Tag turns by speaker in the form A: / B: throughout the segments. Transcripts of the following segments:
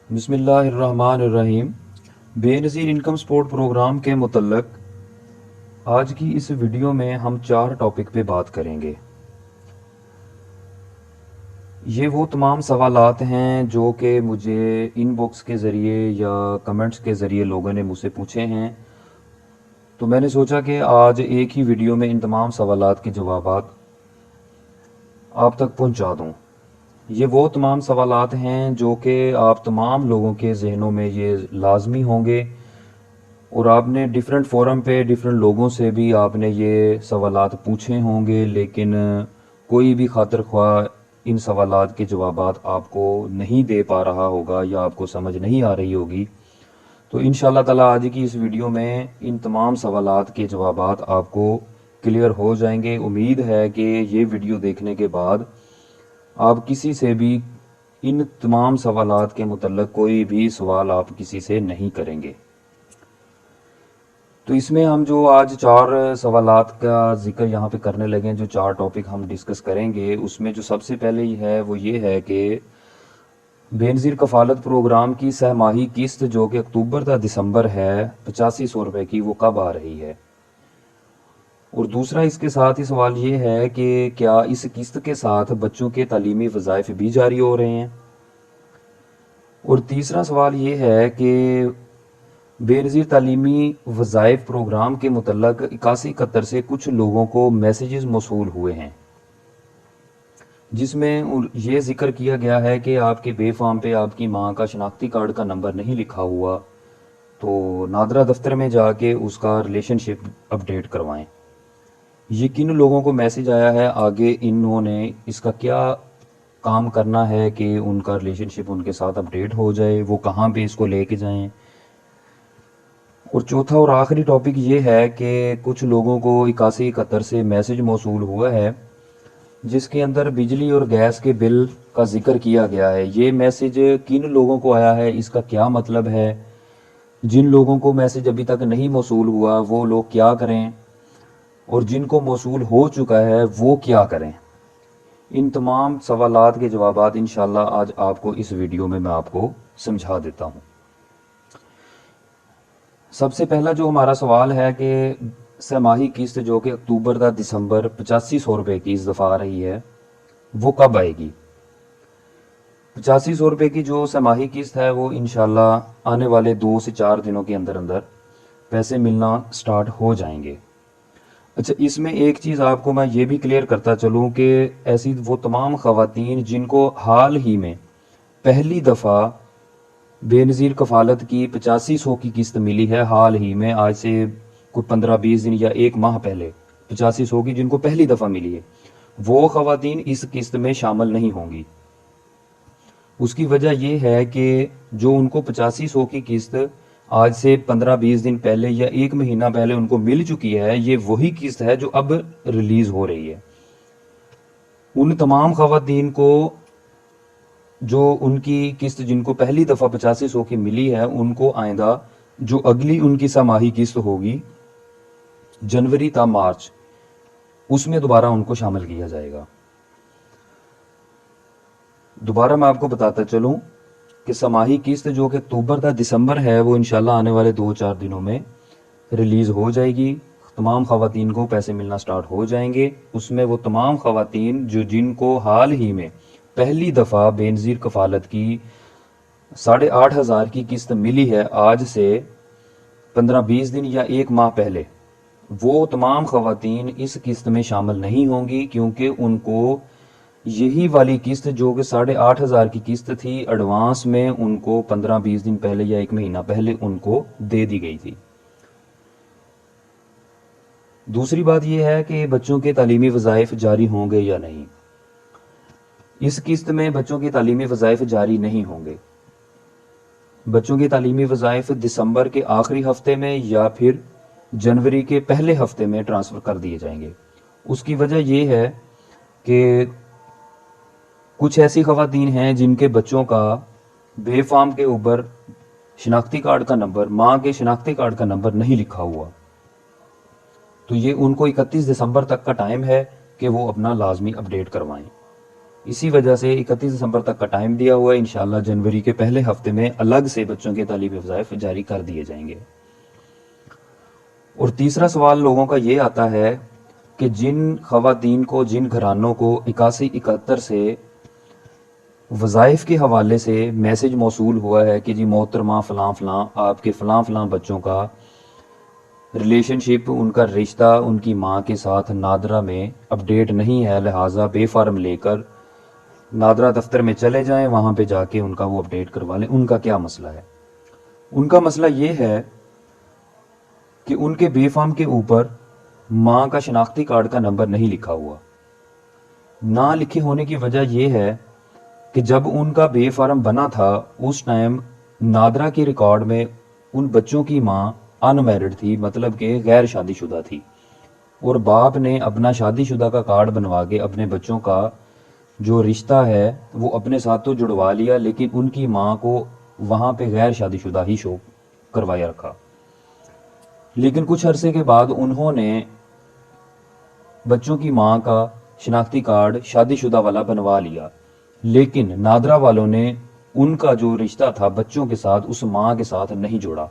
A: بسم اللہ الرحمن الرحیم۔ بے نظیر انکم سپورٹ پروگرام کے متعلق آج کی اس ویڈیو میں ہم 4 ٹاپک پہ بات کریں گے۔ یہ وہ تمام سوالات ہیں جو کہ مجھے ان باکس کے ذریعے یا کمنٹس کے ذریعے لوگوں نے مجھ سے پوچھے ہیں، تو میں نے سوچا کہ آج ایک ہی ویڈیو میں ان تمام سوالات کے جوابات آپ تک پہنچا دوں۔ یہ وہ تمام سوالات ہیں جو کہ آپ تمام لوگوں کے ذہنوں میں یہ لازمی ہوں گے، اور آپ نے ڈیفرنٹ فورم پہ ڈیفرنٹ لوگوں سے بھی آپ نے یہ سوالات پوچھے ہوں گے، لیکن کوئی بھی خاطر خواہ ان سوالات کے جوابات آپ کو نہیں دے پا رہا ہوگا یا آپ کو سمجھ نہیں آ رہی ہوگی۔ تو انشاءاللہ تعالی آج کی اس ویڈیو میں ان تمام سوالات کے جوابات آپ کو کلیئر ہو جائیں گے۔ امید ہے کہ یہ ویڈیو دیکھنے کے بعد آپ کسی سے بھی ان تمام سوالات کے متعلق کوئی بھی سوال آپ کسی سے نہیں کریں گے۔ تو اس میں ہم جو آج 4 سوالات کا ذکر یہاں پہ کرنے لگے ہیں، جو 4 ٹاپک ہم ڈسکس کریں گے، اس میں جو سب سے پہلے وہ یہ ہے کہ بے نظیر کفالت پروگرام کی سہ ماہی قسط جو کہ اکتوبر تا دسمبر ہے 8500 روپے کی، وہ کب آ رہی ہے؟ اور دوسرا اس کے ساتھ ہی سوال یہ ہے کہ کیا اس قسط کے ساتھ بچوں کے تعلیمی وظائف بھی جاری ہو رہے ہیں؟ اور تیسرا سوال یہ ہے کہ بے نظیر تعلیمی وظائف پروگرام کے متعلق 8171 سے کچھ لوگوں کو میسیجز موصول ہوئے ہیں، جس میں یہ ذکر کیا گیا ہے کہ آپ کے بے فارم پہ آپ کی ماں کا شناختی کارڈ کا نمبر نہیں لکھا ہوا، تو نادرہ دفتر میں جا کے اس کا ریلیشن شپ اپڈیٹ کروائیں۔ یہ کن لوگوں کو میسیج آیا ہے، آگے انہوں نے اس کا کیا کام کرنا ہے کہ ان کا ریلیشن شپ ان کے ساتھ اپڈیٹ ہو جائے، وہ کہاں پہ اس کو لے کے جائیں۔ اور چوتھا اور آخری ٹاپک یہ ہے کہ کچھ لوگوں کو 8171 سے میسیج موصول ہوا ہے جس کے اندر بجلی اور گیس کے بل کا ذکر کیا گیا ہے۔ یہ میسیج کن لوگوں کو آیا ہے، اس کا کیا مطلب ہے؟ جن لوگوں کو میسیج ابھی تک نہیں موصول ہوا وہ لوگ کیا کریں، اور جن کو موصول ہو چکا ہے وہ کیا کریں؟ ان تمام سوالات کے جوابات انشاءاللہ آج آپ کو اس ویڈیو میں آپ کو سمجھا دیتا ہوں۔ سب سے پہلا جو ہمارا سوال ہے کہ سہ ماہی قسط جو کہ اکتوبر تا دسمبر 8500 روپے کی اس دفعہ آ رہی ہے، وہ کب آئے گی؟ 8500 روپے کی جو سہ ماہی قسط ہے وہ انشاءاللہ آنے والے 2 سے 4 دنوں کے اندر اندر پیسے ملنا سٹارٹ ہو جائیں گے۔ اچھا، اس میں ایک چیز آپ کو میں یہ بھی کلیئر کرتا چلوں کہ ایسی وہ تمام خواتین جن کو حال ہی میں پہلی دفعہ بے نظیر کفالت کی 8500 کی قسط ملی ہے، حال ہی میں آج سے کوئی 15-20 دن یا 1 ماہ پہلے 8500 کی جن کو پہلی دفعہ ملی ہے، وہ خواتین اس قسط میں شامل نہیں ہوں گی۔ اس کی وجہ یہ ہے کہ جو ان کو 8500 کی قسط آج سے 15-20 دن پہلے یا 1 مہینہ پہلے ان کو مل چکی ہے، یہ وہی قسط ہے جو اب ریلیز ہو رہی ہے۔ ان تمام خواتین کو جو ان کی قسط جن کو پہلی دفعہ 8500 کی ملی ہے، ان کو آئندہ جو اگلی ان کی سہ ماہی قسط ہوگی جنوری تا مارچ، اس میں دوبارہ ان کو شامل کیا جائے گا۔ دوبارہ میں آپ کو بتاتا چلوں کہ سہ ماہی قسط جو کہ اکتوبر تا دسمبر ہے وہ انشاءاللہ آنے والے 2-4 دنوں میں ریلیز ہو جائے گی، تمام خواتین کو پیسے ملنا سٹارٹ ہو جائیں گے۔ اس میں وہ تمام خواتین جو جن کو حال ہی میں پہلی دفعہ بے نظیر کفالت کی 8500 کی قسط ملی ہے آج سے 15-20 دن یا 1 ماہ پہلے، وہ تمام خواتین اس قسط میں شامل نہیں ہوں گی، کیونکہ ان کو یہی والی قسط جو کہ 8500 کی قسط تھی ایڈوانس میں ان کو 15-20 دن پہلے یا 1 مہینہ پہلے ان کو دے دی گئی تھی۔ دوسری بات یہ ہے کہ بچوں کے تعلیمی وظائف جاری ہوں گے یا نہیں۔ اس قسط میں بچوں کے تعلیمی وظائف جاری نہیں ہوں گے۔ بچوں کے تعلیمی وظائف دسمبر کے آخری ہفتے میں یا پھر جنوری کے پہلے ہفتے میں ٹرانسفر کر دیے جائیں گے۔ اس کی وجہ یہ ہے کہ کچھ ایسی خواتین ہیں جن کے بچوں کا بے فارم کے اوپر شناختی کارڈ کا نمبر، ماں کے شناختی کارڈ کا نمبر نہیں لکھا ہوا، تو یہ ان کو 31 دسمبر تک کا ٹائم ہے کہ وہ اپنا لازمی اپڈیٹ کروائیں۔ اسی وجہ سے 31 دسمبر تک کا ٹائم دیا ہوا ہے. انشاءاللہ جنوری کے پہلے ہفتے میں الگ سے بچوں کے تعلیمی وظائف جاری کر دیے جائیں گے. اور تیسرا سوال لوگوں کا یہ آتا ہے کہ جن خواتین کو، جن گھرانوں کو 81-71 سے وظائف کے حوالے سے میسج موصول ہوا ہے کہ جی محترمہ فلاں فلاں آپ کے فلاں فلاں بچوں کا ریلیشن شپ، ان کا رشتہ ان کی ماں کے ساتھ نادرا میں اپڈیٹ نہیں ہے، لہٰذا بے فارم لے کر نادرا دفتر میں چلے جائیں، وہاں پہ جا کے ان کا وہ اپڈیٹ کروا لیں. ان کا کیا مسئلہ ہے؟ ان کا مسئلہ یہ ہے کہ ان کے بے فارم کے اوپر ماں کا شناختی کارڈ کا نمبر نہیں لکھا ہوا. نہ لکھے ہونے کی وجہ یہ ہے کہ جب ان کا بے فارم بنا تھا اس ٹائم نادرا کے ریکارڈ میں ان بچوں کی ماں ان میرڈ تھی، مطلب کہ غیر شادی شدہ تھی، اور باپ نے اپنا شادی شدہ کا کارڈ بنوا کے اپنے بچوں کا جو رشتہ ہے وہ اپنے ساتھ تو جڑوا لیا، لیکن ان کی ماں کو وہاں پہ غیر شادی شدہ ہی شو کروایا رکھا. لیکن کچھ عرصے کے بعد انہوں نے بچوں کی ماں کا شناختی کارڈ شادی شدہ والا بنوا لیا، لیکن نادرا والوں نے ان کا جو رشتہ تھا بچوں کے ساتھ اس ماں کے ساتھ نہیں جوڑا.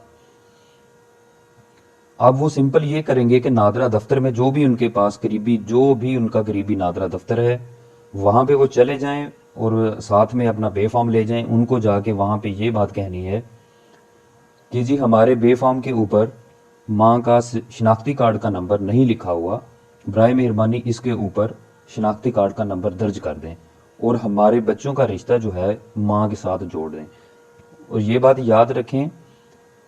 A: اب وہ سمپل یہ کریں گے کہ نادرا دفتر میں جو بھی ان کے پاس قریبی، جو بھی ان کا قریبی نادرا دفتر ہے وہاں پہ وہ چلے جائیں اور ساتھ میں اپنا بے فارم لے جائیں. ان کو جا کے وہاں پہ یہ بات کہنی ہے کہ جی ہمارے بے فارم کے اوپر ماں کا شناختی کارڈ کا نمبر نہیں لکھا ہوا، برائے مہربانی اس کے اوپر شناختی کارڈ کا نمبر درج کر دیں اور ہمارے بچوں کا رشتہ جو ہے ماں کے ساتھ جوڑ دیں. اور یہ بات یاد رکھیں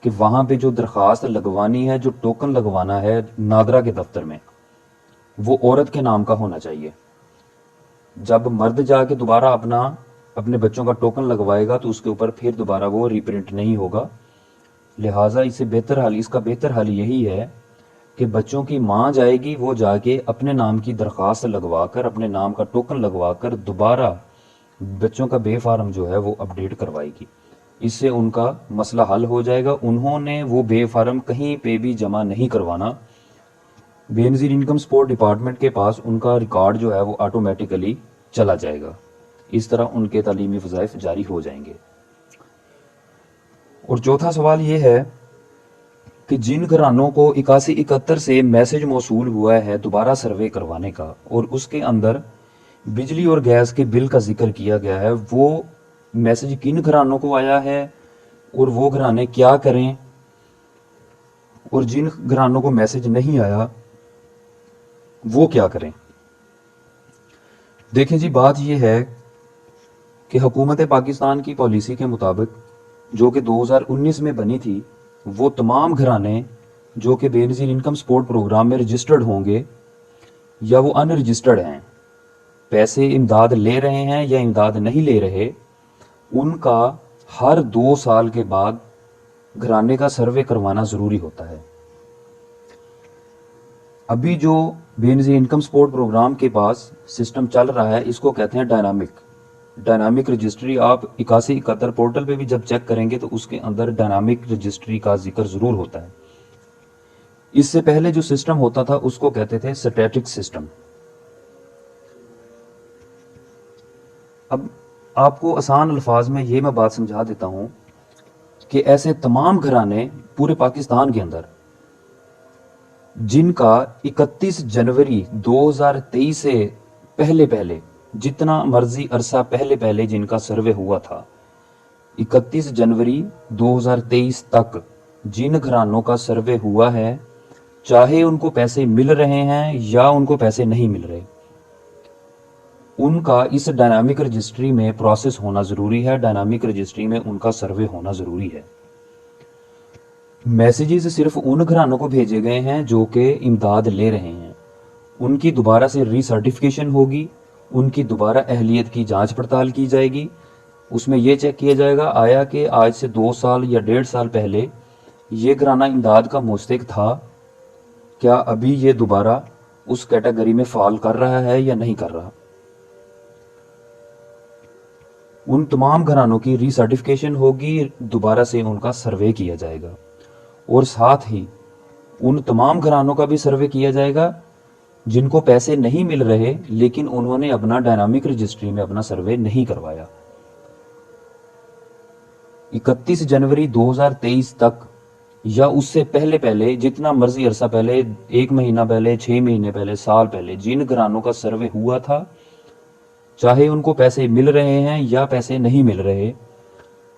A: کہ وہاں پہ جو درخواست لگوانی ہے، جو ٹوکن لگوانا ہے نادرا کے دفتر میں، وہ عورت کے نام کا ہونا چاہیے. جب مرد جا کے دوبارہ اپنے بچوں کا ٹوکن لگوائے گا تو اس کے اوپر پھر دوبارہ وہ ریپرنٹ نہیں ہوگا. لہٰذا اس کا بہتر حل یہی ہے کہ بچوں کی ماں جائے گی، وہ جا کے اپنے نام کی درخواست لگوا کر، اپنے نام کا ٹوکن لگوا کر دوبارہ بچوں کا بے فارم جو ہے وہ اپڈیٹ کروائے گی. اس سے ان کا مسئلہ حل ہو جائے گا. انہوں نے وہ بے فارم کہیں پہ بھی جمع نہیں کروانا، بے نظیر انکم سپورٹ ڈپارٹمنٹ کے پاس ان کا ریکارڈ جو ہے وہ آٹومیٹیکلی چلا جائے گا. اس طرح ان کے تعلیمی وظائف جاری ہو جائیں گے. اور چوتھا سوال یہ ہے کہ جن گھرانوں کو 81-71 سے میسج موصول ہوا ہے دوبارہ سروے کروانے کا اور اس کے اندر بجلی اور گیس کے بل کا ذکر کیا گیا ہے، وہ میسج کن گھرانوں کو آیا ہے اور وہ گھرانے کیا کریں، اور جن گھرانوں کو میسج نہیں آیا وہ کیا کریں. دیکھیں جی، بات یہ ہے کہ حکومت پاکستان کی پالیسی کے مطابق جو کہ 2019 میں بنی تھی، وہ تمام گھرانے جو کہ بے نظیر انکم سپورٹ پروگرام میں رجسٹرڈ ہوں گے یا وہ ان رجسٹرڈ ہیں، پیسے امداد لے رہے ہیں یا امداد نہیں لے رہے، ان کا ہر 2 سال کے بعد گھرانے کا سروے کروانا ضروری ہوتا ہے. ابھی جو بے نظیر انکم سپورٹ پروگرام کے پاس سسٹم چل رہا ہے اس کو کہتے ہیں ڈائنامک رجسٹری. آپ 81-71 پورٹل پہ بھی جب چیک کریں گے تو اس کے اندر ڈائنامک رجسٹری کا ذکر ضرور ہوتا ہے. اس سے پہلے جو سسٹم ہوتا تھا اس کو کہتے تھے سٹیٹک سسٹم. اب آپ کو آسان الفاظ میں یہ میں بات سمجھا دیتا ہوں کہ ایسے تمام گھرانے پورے پاکستان کے اندر جن کا 31 جنوری 2023 سے پہلے جتنا مرضی عرصہ پہلے جن کا سروے ہوا تھا، 31 جنوری 2023 تک جن گھرانوں کا سروے ہوا ہے، چاہے ان کو پیسے مل رہے ہیں یا ان کو پیسے نہیں مل رہے، ان کا اس ڈائنامک رجسٹری میں پروسیس ہونا ضروری ہے. ڈائنامک رجسٹری میں ان کا سروے ہونا ضروری ہے. میسیجز صرف ان گھرانوں کو بھیجے گئے ہیں جو کہ امداد لے رہے ہیں، ان کی دوبارہ سے ری سرٹیفکیشن ہوگی، ان کی دوبارہ اہلیت کی جانچ پڑتال کی جائے گی. اس میں یہ چیک کیا جائے گا آیا کہ آج سے 2 سال یا 1.5 سال پہلے یہ گھرانہ امداد کا مستحق تھا، کیا ابھی یہ دوبارہ اس کیٹیگری میں فال کر رہا ہے یا نہیں کر رہا. ان تمام گھرانوں کی ری سرٹیفکیشن ہوگی، دوبارہ سے ان کا سروے کیا جائے گا، اور ساتھ ہی ان تمام گھرانوں کا بھی سروے کیا جائے گا جن کو پیسے نہیں مل رہے لیکن انہوں نے اپنا ڈائنامک رجسٹری میں اپنا سروے نہیں کروایا۔ 31 جنوری 2023 تک یا اس سے پہلے جتنا مرضی عرصہ پہلے، 1 مہینہ پہلے، 6 مہینے پہلے، سال پہلے، جن گھرانوں کا سروے ہوا تھا، چاہے ان کو پیسے مل رہے ہیں یا پیسے نہیں مل رہے،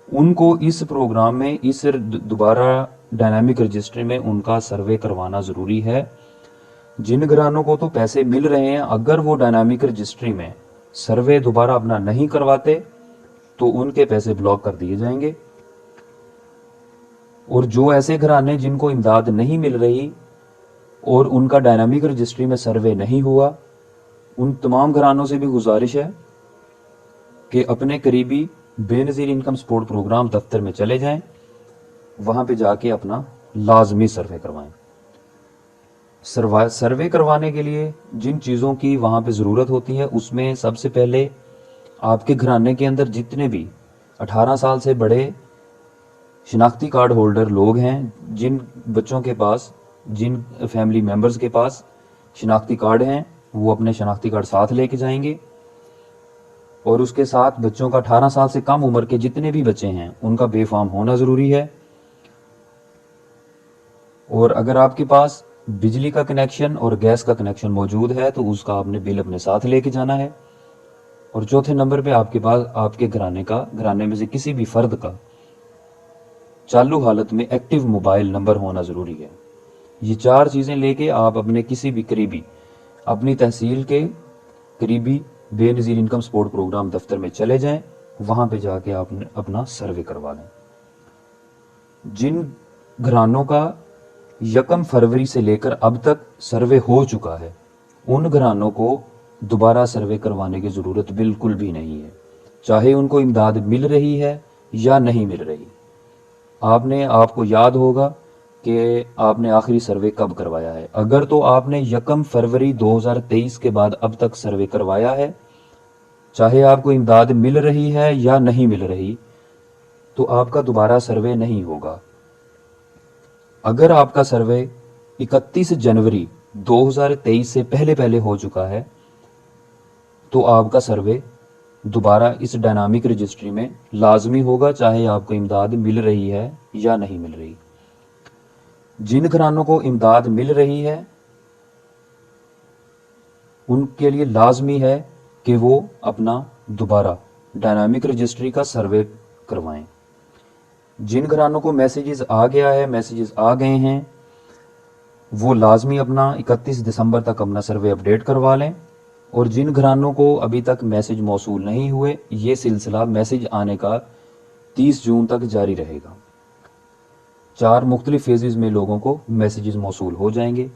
A: ان کو اس پروگرام میں اس دوبارہ ڈائنامک رجسٹری میں ان کا سروے کروانا ضروری ہے۔ جن گھرانوں کو تو پیسے مل رہے ہیں، اگر وہ ڈائنامک رجسٹری میں سروے دوبارہ اپنا نہیں کرواتے تو ان کے پیسے بلاک کر دیے جائیں گے۔ اور جو ایسے گھرانے جن کو امداد نہیں مل رہی اور ان کا ڈائنامک رجسٹری میں سروے نہیں ہوا، ان تمام گھرانوں سے بھی گزارش ہے کہ اپنے قریبی بے نظیر انکم سپورٹ پروگرام دفتر میں چلے جائیں، وہاں پہ جا کے اپنا لازمی سروے کروائیں۔ سروے کروانے کے لیے جن چیزوں کی وہاں پہ ضرورت ہوتی ہے، اس میں سب سے پہلے آپ کے گھرانے کے اندر جتنے بھی 18 سال سے بڑے شناختی کارڈ ہولڈر لوگ ہیں، جن بچوں کے پاس، جن فیملی ممبرز کے پاس شناختی کارڈ ہیں، وہ اپنے شناختی کارڈ ساتھ لے کے جائیں گے، اور اس کے ساتھ بچوں کا 18 سال سے کم عمر کے جتنے بھی بچے ہیں ان کا بے فارم ہونا ضروری ہے۔ اور اگر آپ کے پاس بجلی کا کنیکشن اور گیس کا کنیکشن موجود ہے تو اس کا آپ نے بل اپنے ساتھ لے کے جانا ہے۔ اور چوتھے نمبر پہ آپ کے پاس آپ کے گھرانے میں سے کسی بھی فرد کا چالو حالت میں ایکٹیو موبائل نمبر ہونا ضروری ہے۔ یہ 4 چیزیں لے کے آپ اپنے کسی بھی قریبی، اپنی تحصیل کے قریبی بے نظیر انکم سپورٹ پروگرام دفتر میں چلے جائیں، وہاں پہ جا کے آپ اپنا سروے کروا لیں۔ جن گھرانوں کا 1 فروری سے لے کر اب تک سروے ہو چکا ہے، ان گھرانوں کو دوبارہ سروے کروانے کی ضرورت بالکل بھی نہیں ہے، چاہے ان کو امداد مل رہی ہے یا نہیں مل رہی۔ آپ کو یاد ہوگا کہ آپ نے آخری سروے کب کروایا ہے۔ اگر تو آپ نے 1 فروری 2023 کے بعد اب تک سروے کروایا ہے، چاہے آپ کو امداد مل رہی ہے یا نہیں مل رہی، تو آپ کا دوبارہ سروے نہیں ہوگا۔ اگر آپ کا سروے 31 جنوری 2023 سے پہلے ہو چکا ہے تو آپ کا سروے دوبارہ اس ڈائنامک رجسٹری میں لازمی ہوگا، چاہے آپ کو امداد مل رہی ہے یا نہیں مل رہی۔ جن گھرانوں کو امداد مل رہی ہے ان کے لیے لازمی ہے کہ وہ اپنا دوبارہ ڈائنامک رجسٹری کا سروے کروائیں۔ جن گھرانوں کو میسیجز آ گئے ہیں، وہ لازمی اپنا 31 دسمبر تک اپنا سروے اپڈیٹ کروا لیں۔ اور جن گھرانوں کو ابھی تک میسیج موصول نہیں ہوئے، یہ سلسلہ میسیج آنے کا 30 جون تک جاری رہے گا۔ 4 مختلف فیزز میں لوگوں کو میسیجز موصول ہو جائیں گے۔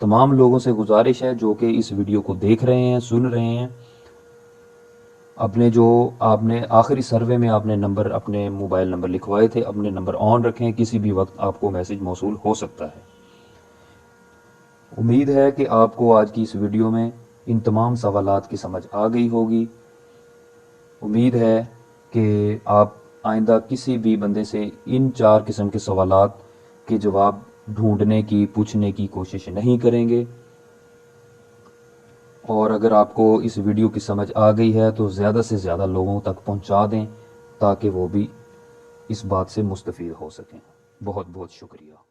A: تمام لوگوں سے گزارش ہے جو کہ اس ویڈیو کو دیکھ رہے ہیں، سن رہے ہیں، جو آپ نے آخری سروے میں آپ نے اپنے موبائل نمبر لکھوائے تھے، اپنے نمبر آن رکھیں، کسی بھی وقت آپ کو میسیج موصول ہو سکتا ہے۔ امید ہے کہ آپ کو آج کی اس ویڈیو میں ان تمام سوالات کی سمجھ آ گئی ہوگی۔ امید ہے کہ آپ آئندہ کسی بھی بندے سے ان 4 قسم کے سوالات کے جواب ڈھونڈنے کی، پوچھنے کی کوشش نہیں کریں گے۔ اور اگر آپ کو اس ویڈیو کی سمجھ آ گئی ہے تو زیادہ سے زیادہ لوگوں تک پہنچا دیں تاکہ وہ بھی اس بات سے مستفید ہو سکیں۔ بہت بہت شکریہ۔